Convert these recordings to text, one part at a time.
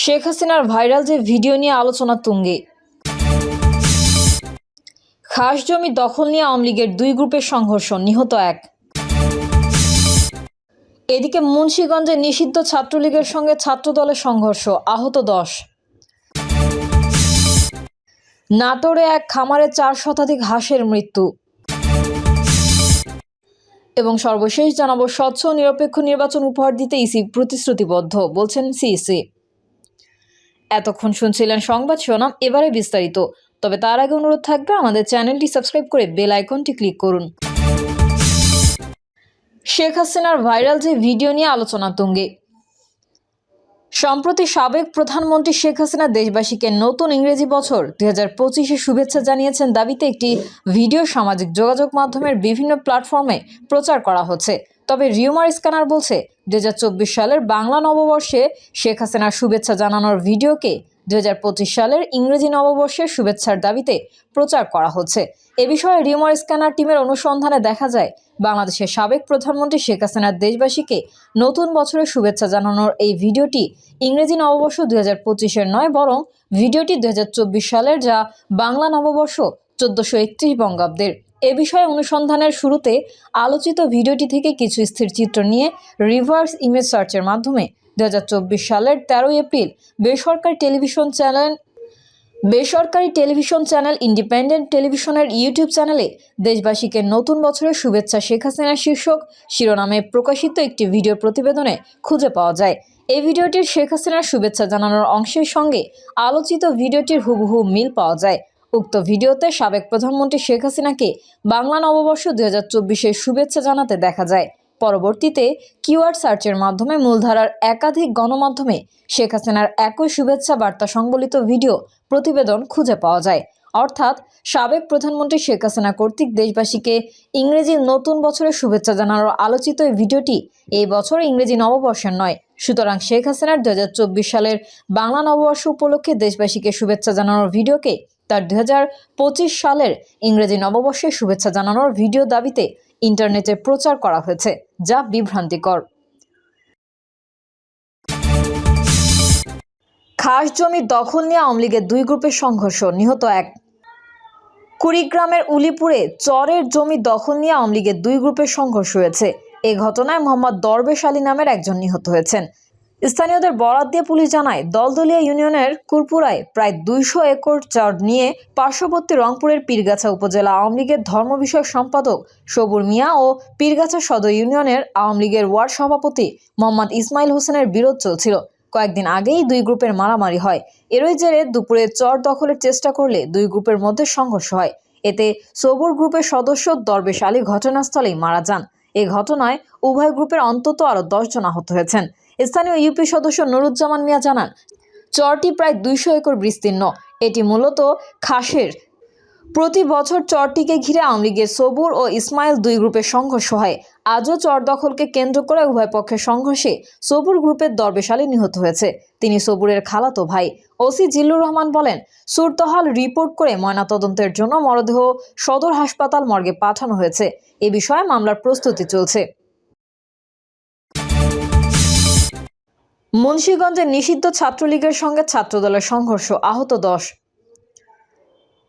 শেখ হাসিনার ভাইরাল যে ভিডিও নিয়ে আলোচনা তুঙ্গে। খাস জমি দখল নিয়ে আওয়ামী লীগের দুই গ্রুপের সংঘর্ষ, নিহত এক। এদিকে মুন্সিগঞ্জে নিষিদ্ধ ছাত্রলীগের সঙ্গে ছাত্রদলের সংঘর্ষ, আহত 10। নাটোরে এক খামারে 4 শতাধিক হাঁসের মৃত্যু। এবং সর্বশেষ জানাবো, স্বচ্ছ ও নিরপেক্ষ নির্বাচন উপহার দিতে ইসি প্রতিশ্রুতিবদ্ধ, বলছেন সিইসি। এতক্ষণ শুনছিলেন সংবাদ শিরোনাম, এবারে বিস্তারিত। তবে তার আগে অনুরোধ থাকবে আমাদের চ্যানেলটি সাবস্ক্রাইব করে বেল আইকনটি ক্লিক করুন। শেখ হাসিনার ভাইরাল যে ভিডিও নিয়ে আলোচনা তুঙ্গে। সম্প্রতি সাবেক প্রধানমন্ত্রী শেখ হাসিনা দেশবাসীকে নতুন ইংরেজি বছর 2025-এ শুভেচ্ছা জানিয়েছেন দাবিতে একটি ভিডিও সামাজিক যোগাযোগ মাধ্যমের বিভিন্ন প্ল্যাটফর্মে প্রচার করা হচ্ছে। তবে রিউমার স্ক্যানার বলছে 2024 সালের বাংলা নববর্ষে শেখ হাসিনার শুভেচ্ছা জানানোর ভিডিওকে 2025 সালের ইংরেজি নববর্ষের শুভেচ্ছার দাবিতে প্রচার করা হচ্ছে। এ বিষয়ে রিউমার স্ক্যানার টিমের অনুসন্ধানে দেখা যায়, বাংলাদেশের সাবেক প্রধানমন্ত্রী শেখ হাসিনার দেশবাসীকে নতুন বছরের শুভেচ্ছা জানানোর এই ভিডিওটি ইংরেজি নববর্ষ 2025-এর নয়, বরং ভিডিওটি 2024 সালের, যা বাংলা নববর্ষ 1431 বঙ্গাব্দের। এ বিষয়ে অনুসন্ধানের শুরুতে আলোচিত ভিডিওটি থেকে কিছু স্থির চিত্র নিয়ে রিভার্স ইমেজ সার্চের মাধ্যমে 2024 সালের 13 এপ্রিল বেসরকারি টেলিভিশন চ্যানেল ইন্ডিপেন্ডেন্ট টেলিভিশনের ইউটিউব চ্যানেলে দেশবাসীকে নতুন বছরের শুভেচ্ছা শেখ হাসিনার শীর্ষক শিরোনামে প্রকাশিত একটি ভিডিও প্রতিবেদনে খুঁজে পাওয়া যায়। এই ভিডিওটির শেখ হাসিনার শুভেচ্ছা জানানোর অংশের সঙ্গে আলোচিত ভিডিওটির হুবহু মিল পাওয়া যায়। উক্ত ভিডিওতে সাবেক প্রধানমন্ত্রী শেখ হাসিনাকে বাংলা নববর্ষ 2024-এর শুভেচ্ছা জানাতে দেখা যায়। পরবর্তীতে কিওয়ার্ড সার্চের মাধ্যমে মূলধারার একাধিক গণমাধ্যমে শেখ হাসিনার একই শুভেচ্ছা বার্তা সংবলিত ভিডিও প্রতিবেদন খুঁজে পাওয়া যায়। অর্থাৎ সাবেক প্রধানমন্ত্রী শেখ হাসিনা কর্তৃক দেশবাসীকে ইংরেজি নতুন বছরের শুভেচ্ছা জানানোর আলোচিত এই ভিডিওটি এই বছর ইংরেজি নববর্ষের নয়। সুতরাং শেখ হাসিনার 2024 সালের বাংলা নববর্ষ উপলক্ষে দেশবাসীকে শুভেচ্ছা জানানোর ভিডিওকে তার 2025 সালের ইংরেজি নববর্ষের শুভেচ্ছা জানানোর ভিডিও দাবিতে ইন্টারনেটে প্রচার করা হয়েছে, যা বিভ্রান্তিকর। খাস জমি দখল নিয়ে আওয়ামী লীগের দুই গ্রুপের সংঘর্ষ, নিহত এক। কুড়িগ্রামের উলিপুরে চরের জমি দখল নিয়ে আওয়ামী লীগের দুই গ্রুপের সংঘর্ষ হয়েছে। এই ঘটনায় মোহাম্মদ দরবেশ আলী নামের একজন নিহত হয়েছেন। স্থানীয়দের বরাত দিয়ে পুলিশ জানায়, দলদলিয়া ইউনিয়নের কুরপুরায় প্রায় 200 একর চর নিয়ে পার্শ্ববর্তী রংপুরের পীরগাছা উপজেলা আওয়ামী লীগের ধর্ম বিষয়ক সম্পাদক সবুর মিয়া ও পীরগাছা সদর ইউনিয়নের আওয়ামী লীগের ওয়ার্ড সভাপতি মোহাম্মদ ইসমাইল হোসেনের বিরোধ চলছিল। কয়েকদিন আগেই দুই গ্রুপের মারামারি হয়। এরই জেরে দুপুরে চর দখলের চেষ্টা করলে দুই গ্রুপের মধ্যে সংঘর্ষ হয়। এতে সবুর গ্রুপের সদস্য দরবেশ আলী ঘটনাস্থলেই মারা যান। এই ঘটনায় উভয় গ্রুপের অন্তত আরও 10 জন আহত হয়েছেন। স্থানীয় ইউপি সদস্য নুরুজ্জামান মিয়া জানান, চরটি প্রায় 200 একর বিস্তীর্ণ। এটি মূলত খাসের। প্রতি বছর চরটিকে ঘিরে আওয়ামী লীগের সবুর ও ইসমাইল দুই গ্রুপের সংঘর্ষ হয়। আজও চর দখলকে কেন্দ্র করে উভয় পক্ষের সংঘর্ষে সবুর গ্রুপের দরবেশ আলী নিহত হয়েছে। তিনি সবুরের খালাতো ভাই। ওসি জিল্লুর রহমান বলেন, সুরতহাল রিপোর্ট করে ময়নাতদন্তের জন্য মরদেহ সদর হাসপাতাল মর্গে পাঠানো হয়েছে। এ বিষয়ে মামলার প্রস্তুতি চলছে। মুন্সিগঞ্জে নিষিদ্ধ ছাত্রলীগের সঙ্গে ছাত্রদলের সংঘর্ষ, আহত 10।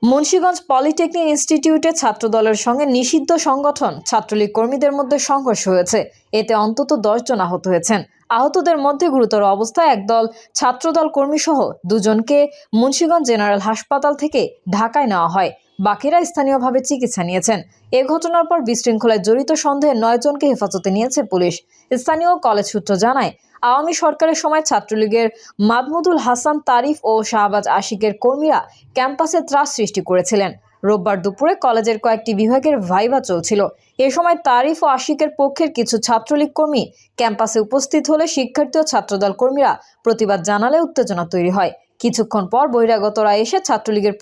মুন্সিগঞ্জ পলিটেকনিক ইনস্টিটিউটে ছাত্রদলের সঙ্গে নিষিদ্ধ সংগঠন ছাত্রলীগ কর্মীদের মধ্যে সংঘর্ষ হয়েছে। এতে অন্তত 10 জন আহত হয়েছেন। আহতদের মধ্যে গুরুতর অবস্থায় একদল ছাত্রদল কর্মী সহ 2 জনকে মুন্সিগঞ্জ জেনারেল হাসপাতাল থেকে ঢাকায় নেওয়া হয়। বাকিরা স্থানীয়ভাবে চিকিৎসা নিয়েছেন। এ ঘটনার পর বিশৃঙ্খলায় জড়িত সন্দেহে 9 জনকে হেফাজতে নিয়েছে পুলিশ। স্থানীয় কলেজ সূত্র জানায়, আওয়ামী সরকারের সময় ছাত্রলীগের মাহমুদুল হাসান তারিফ ও শাহবাজ আশিকের কর্মীরা ক্যাম্পাসে ত্রাস সৃষ্টি করেছিলেন। রোববার দুপুরে কলেজের কয়েকটি বিভাগের ভাইভা চলছিল। এ সময় তারিফ ও আশিকের পক্ষের কিছু ছাত্রলীগ কর্মী ক্যাম্পাসে উপস্থিত হলে শিক্ষার্থী ও ছাত্রদল কর্মীরা প্রতিবাদ জানালে উত্তেজনা তৈরি হয়। কিছুক্ষণ পর বহিরাগতরা এসে ছাত্রলীগের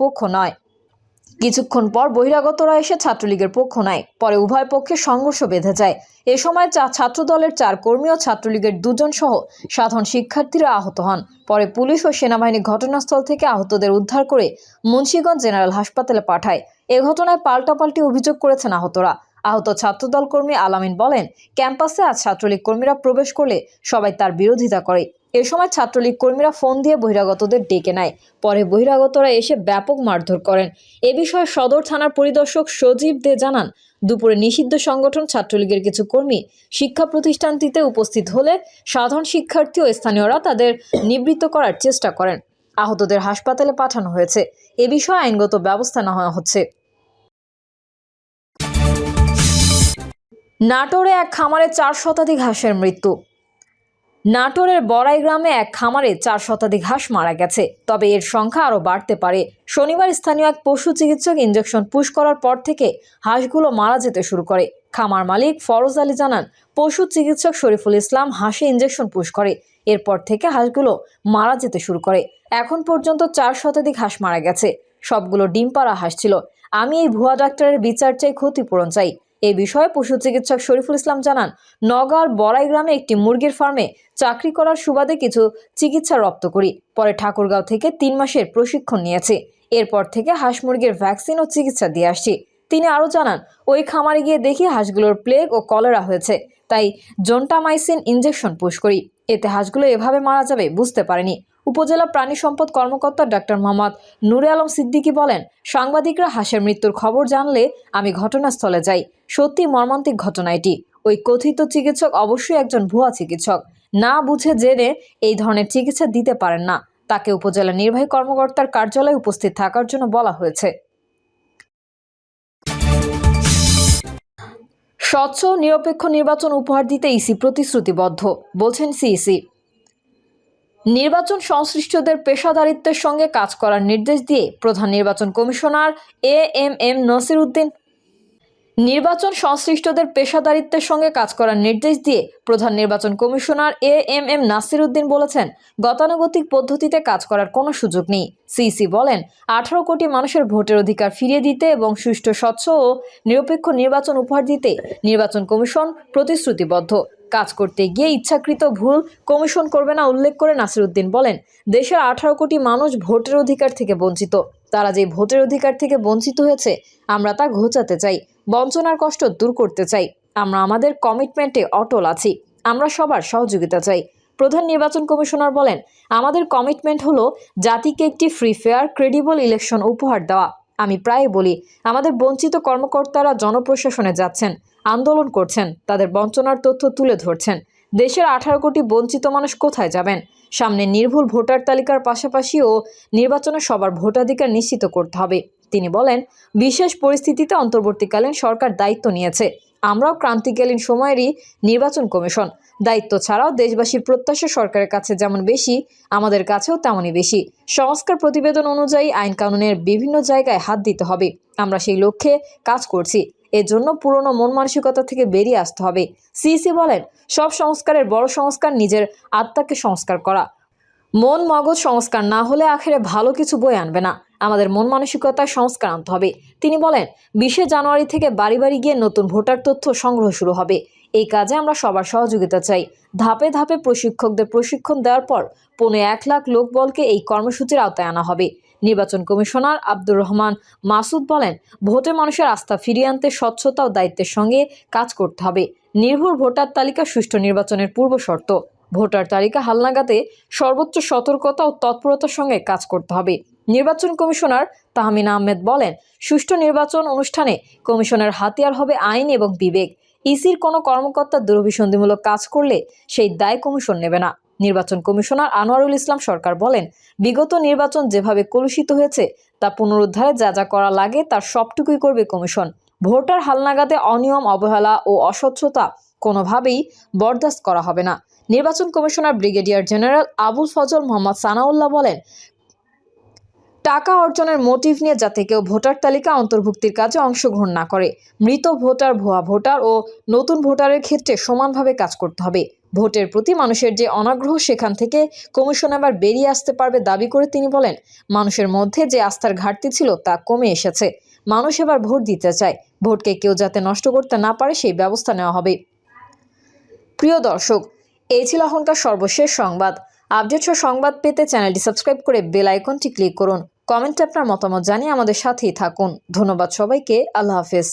পক্ষ নেয়। পরে উভয় পক্ষে সংঘর্ষ বেঁধে যায়। এ সময় ছাত্রদলের 4 কর্মী ও ছাত্রলীগের 2 জন সহ সাধারণ শিক্ষার্থীরা আহত হন। পরে পুলিশ ও সেনাবাহিনী ঘটনাস্থল থেকে আহতদের উদ্ধার করে মুন্সিগঞ্জ জেনারেল হাসপাতালে পাঠায়। এ ঘটনায় পাল্টাপাল্টি অভিযোগ করেছেন আহতরা। আহত ছাত্রদল কর্মী আলামিন বলেন, ক্যাম্পাসে আজ ছাত্রলীগ কর্মীরা প্রবেশ করলে সবাই তার বিরোধিতা করে। এ সময় ছাত্রলীগ কর্মীরা ফোন দিয়ে বহিরাগতদের ডেকে নেয়। পরে বহিরাগতরা এসে ব্যাপক মারধর করেন। এ বিষয়ে সদর থানার পরিদর্শক সজীব দে জানান, দুপুরে নিষিদ্ধ সংগঠন ছাত্রলীগের কিছু কর্মী শিক্ষা প্রতিষ্ঠানটিতে উপস্থিত হলে সাধারণ শিক্ষার্থী ও স্থানীয়রা তাদের নিবৃত্ত করার চেষ্টা করেন। আহতদের হাসপাতালে পাঠানো হয়েছে। এ বিষয়ে আইনগত ব্যবস্থা নেওয়া হচ্ছে। নাটোরে এক খামারে 4 শতাধিক হাঁসের মৃত্যু। নাটোরের বড়াই গ্রামে এক খামারে 4 শতাধিক হাঁস মারা গেছে, তবে এর সংখ্যা আরও বাড়তে পারে। শনিবার স্থানীয় এক পশু চিকিৎসক ইনজেকশন পুশ করার পর থেকে হাঁসগুলো মারা যেতে শুরু করে। খামার মালিক ফরজ আলী জানান, পশু চিকিৎসক শরীফুল ইসলাম হাঁসে ইনজেকশন পুশ করে, এরপর থেকে হাঁসগুলো মারা যেতে শুরু করে। এখন পর্যন্ত 4 শতাধিক হাঁস মারা গেছে। সবগুলো ডিম পাড়া হাঁস ছিল। আমি এই ভুয়া ডাক্তারের বিচার চাই, ক্ষতিপূরণ চাই। এ বিষয়ে পশু চিকিৎসক শরীফুল ইসলাম জানান, নওগাঁর বড়াই গ্রামে একটি মুরগির ফার্মে চাকরি করার সুবাদে কিছু চিকিৎসা রপ্ত করি। পরে ঠাকুরগাঁও থেকে 3 মাসের প্রশিক্ষণ নিয়েছি। এরপর থেকে হাঁস মুরগির ভ্যাকসিন ও চিকিৎসা দিয়ে আসছি। তিনি আরও জানান, ওই খামারে গিয়ে দেখি হাঁসগুলোর প্লেগ ও কলেরা হয়েছে, তাই জোন্টামাইসিন ইনজেকশন পুশ করি। এতে হাঁসগুলো এভাবে মারা যাবে বুঝতে পারেনি। উপজেলা প্রাণী সম্পদ কর্মকর্তা ডাক্তার মোহাম্মদ নুরে আলম সিদ্দিকী বলেন, সাংবাদিকরা হাঁসের মৃত্যুর খবর জানলে আমি ঘটনাস্থলে যাই। সত্যি মর্মান্তিক ঘটনা এটি। ওই কথিত চিকিৎসক অবশ্যই একজন ভুয়া চিকিৎসক। না বুঝে জেনে এই ধরনের চিকিৎসা দিতে পারেন না। তাকে উপজেলা নির্বাহী কর্মকর্তার কার্যালয়ে উপস্থিত থাকার জন্য বলা হয়েছে। স্বচ্ছ নিরপেক্ষ নির্বাচন উপহার দিতে ইসি প্রতিশ্রুতিবদ্ধ, বলছেন সিইসি। নির্বাচন সংশ্লিষ্টদের পেশাদারিত্বের সঙ্গে কাজ করার নির্দেশ দিয়ে প্রধান নির্বাচন কমিশনার এএমএম নাসির উদ্দিন নির্বাচন সংশ্লিষ্টদের পেশাদারিত্বের সঙ্গে কাজ করার নির্দেশ দিয়ে প্রধান নির্বাচন কমিশনার এএমএম নাসির উদ্দিন বলেছেন, গতানুগতিক পদ্ধতিতে কাজ করার কোনো সুযোগ নেই। সিইসি বলেন, 18 কোটি মানুষের ভোটের অধিকার ফিরিয়ে দিতে এবং সুষ্ঠু, স্বচ্ছ ও নিরপেক্ষ নির্বাচন উপহার দিতে নির্বাচন কমিশন প্রতিশ্রুতিবদ্ধ। কাজ করতে গিয়ে ইচ্ছাকৃত ভুল কমিশন করবে না উল্লেখ করে নাসির উদ্দিন বলেন, দেশের 18 কোটি মানুষ ভোটের অধিকার থেকে বঞ্চিত। তারা যে ভোটের অধিকার থেকে বঞ্চিত হয়েছে, আমরা তা ঘোচাতে চাই। বঞ্চনার কষ্ট দূর করতে চাই। আমরা আমাদের কমিটমেন্টে অটল আছি। আমরা সবার সহযোগিতা চাই। প্রধান নির্বাচন কমিশনার বলেন, আমাদের কমিটমেন্ট হলো জাতিকে একটি ফ্রি, ফেয়ার, ক্রেডিবল ইলেকশন উপহার দেওয়া। আমি প্রায় বলি, আমাদের বঞ্চিত কর্মকর্তারা জনপ্রশাসনে যাচ্ছেন, আন্দোলন করছেন, তাদের বঞ্চনার তথ্য তুলে ধরছেন। দেশের 18 কোটি বঞ্চিত মানুষ কোথায় যাবেন? সামনে নির্ভুল ভোটার তালিকার পাশাপাশি ও নির্বাচনে সবার ভোটাধিকার নিশ্চিত করতে হবে। তিনি বলেন, বিশেষ পরিস্থিতিতে অন্তর্বর্তীকালীন সরকার দায়িত্ব নিয়েছে। আমরাও ক্রান্তিকালীন সময়েরই নির্বাচন কমিশন। দায়িত্ব ছাড়াও দেশবাসীর প্রত্যাশা সরকারের কাছে যেমন বেশি, আমাদের কাছেও তেমনই বেশি। সংস্কার প্রতিবেদন অনুযায়ী আইন কানুনের বিভিন্ন জায়গায় হাত দিতে হবে। আমরা সেই লক্ষ্যে কাজ করছি। এর জন্য পুরনো মন মানসিকতা থেকে বেরিয়ে আসতে হবে। সিইসি বলেন, সব সংস্কারের বড় সংস্কার নিজের আত্মাকে সংস্কার করা। মন মগজ সংস্কার না হলে আখেরে ভালো কিছু বয়ে আনবে না। আমাদের মন মানসিকতার সংস্কার আনতে হবে। তিনি বলেন, 20 জানুয়ারি থেকে বাড়ি বাড়ি গিয়ে নতুন ভোটার তথ্য সংগ্রহ শুরু হবে। এই কাজে আমরা সবার সহযোগিতা চাই। ধাপে ধাপে প্রশিক্ষকদের প্রশিক্ষণ দেওয়ার পর 1.5 লাখ লোকবলকে এই কর্মসূচির আওতায় আনা হবে। নির্বাচন কমিশনার আব্দুর রহমান মাসুদ বলেন, ভোটে মানুষের আস্থা ফিরিয়ে আনতে স্বচ্ছতা ও দায়িত্বের সঙ্গে কাজ করতে হবে। নির্ভুল ভোটার তালিকা সুষ্ঠু নির্বাচনের পূর্ব শর্ত। ভোটার তালিকা হালনাগাদে সর্বোচ্চ সতর্কতা ও তৎপরতার সঙ্গে কাজ করতে হবে। নির্বাচন কমিশনার তাহমিনা আহমেদ বলেন, সুষ্ঠু নির্বাচন অনুষ্ঠানে কমিশনের হাতিয়ার হবে আইন এবং বিবেক। ইসির কোনো কর্মকর্তা দুরভিসন্ধিমূলক কাজ করলে সেই দায় কমিশন নেবে না। নির্বাচন কমিশনার আনোয়ারুল ইসলাম সরকার বলেন, বিগত নির্বাচন যেভাবে কলুষিত হয়েছে তা পুনরুদ্ধারে যা যা করা লাগে তার সবটুকুই করবে কমিশন। ভোটার হালনাগাদে অনিয়ম, অবহেলা ও অস্বচ্ছতা কোনোভাবেই বরদাস্ত করা হবে না। নির্বাচন commissioner brigadier general Abul Fazal Mohammad Sanaullah বলেন, টাকা অর্জনের মোটিভ নিয়ে যাতে কেউ ভোটার তালিকা অন্তর্ভুক্তির কাজে অংশগ্রহণ না করে। মৃত ভোটার, ভুয়া ভোটার ও নতুন ভোটারের ক্ষেত্রে সমানভাবে কাজ করতে হবে। ভোটের প্রতি মানুষের যে অনাগ্রহ, সেখান থেকে কমিশন আবার বেরিয়ে আসতে পারবে দাবি করে তিনি বলেন, মানুষের মধ্যে যে আস্থার ঘাটতি ছিল তা কমে এসেছে। মানুষ এবার ভোট দিতে চায়। ভোটকে কেউ যাতে নষ্ট করতে না পারে সেই ব্যবস্থা নেওয়া হবে। প্রিয় দর্শক, এই ছিল এখনকার সর্বশেষ সংবাদ। আপডেট সহ সংবাদ পেতে চ্যানেলটি সাবস্ক্রাইব করে বেল আইকনটি ক্লিক করুন। কমেন্টে আপনার মতামত জানিয়ে আমাদের সাথেই থাকুন। ধন্যবাদ সবাইকে। আল্লাহ হাফেজ।